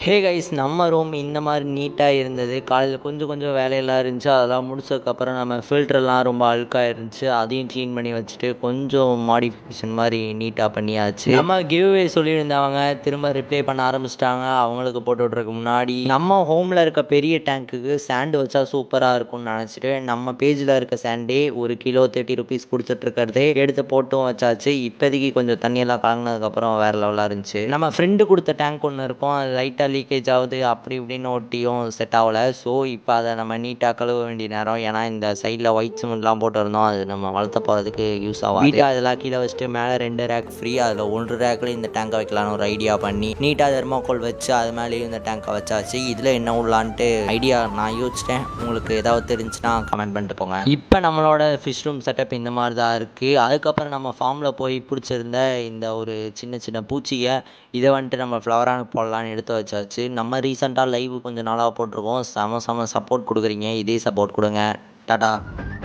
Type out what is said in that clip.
Hey guys, நம்ம room இந்த மாதிரி நீட்டாக இருந்தது. காலையில் கொஞ்சம் கொஞ்சம் வேலையெல்லாம் இருந்துச்சு. அதெல்லாம் முடிச்சதுக்கப்புறம் நம்ம ஃபில்டர்லாம் ரொம்ப அழுக்காக இருந்துச்சு. அதையும் க்ளீன் பண்ணி வச்சுட்டு கொஞ்சம் மாடிஃபிகேஷன் மாதிரி நீட்டாக பண்ணியாச்சு. நம்ம கிவ்அவே சொல்லியிருந்தவங்க திரும்ப ரிப்ளை பண்ண ஆரம்பிச்சிட்டாங்க. அவங்களுக்கு போட்டு விட்றதுக்கு முன்னாடி நம்ம ஹோமில் இருக்க பெரிய டேங்க்குக்கு சாண்டு வச்சா சூப்பராக இருக்கும்னு நினச்சிட்டு நம்ம பேஜில் இருக்க சாண்டே ஒரு கிலோ 30 ருபீஸ் கொடுத்துட்ருக்கிறதே எடுத்து போட்டும் வச்சாச்சு. இப்போதைக்கு கொஞ்சம் தண்ணியெல்லாம் கலங்கினதுக்கப்புறம் வேறு லெவலாக இருந்துச்சு. நம்ம ஃப்ரெண்டு கொடுத்த டேங்க் ஒன்று இருக்கும், அது லைட்டாக லீக்கேஜ் ஆகுது அப்படி இப்படின்னு ஒட்டியும் செட் ஆகலை. ஸோ இப்போ அதை நம்ம நீட்டாக கழுவ வேண்டிய நேரம். ஏன்னா இந்த சைடில் ஒயிட் சிமெண்ட்லாம் போட்டிருந்தோம், அது நம்ம வளர்த்த போகிறதுக்கு யூஸ் ஆகும். நீட்டாக அதெல்லாம் கீழே வச்சுட்டு மேலே 2 ரேக் ஃப்ரீ, அதில் 1 ரேக்கில் இந்த டேங்கை வைக்கலான்னு ஒரு ஐடியா பண்ணி நீட்டாக தெர்மாக்கோல் வச்சு அது மேலேயும் இந்த டேங்கை வச்சாச்சு. இதில் என்ன உள்ளான்ட்டு ஐடியா நான் யோசிச்சிட்டேன். உங்களுக்கு ஏதாவது தெரிஞ்சுன்னா கமெண்ட் பண்ணிட்டு போங்க. இப்போ நம்மளோட ஃபிஷ் ரூம் செட்டப் இந்த மாதிரி தான் இருக்குது. அதுக்கப்புறம் நம்ம ஃபார்மில் போய் பிடிச்சிருந்த இந்த ஒரு சின்ன சின்ன பூச்சியை இதை வந்துட்டு நம்ம ஃப்ளவரான போடலான்னு எடுத்து வச்சாச்சு. நம்ம ரீசெண்டாக லைவ் கொஞ்சம் நாளாக போட்டிருக்கோம். செம சப்போர்ட் கொடுக்குறீங்க, இதே சப்போர்ட் கொடுங்க. டாடா.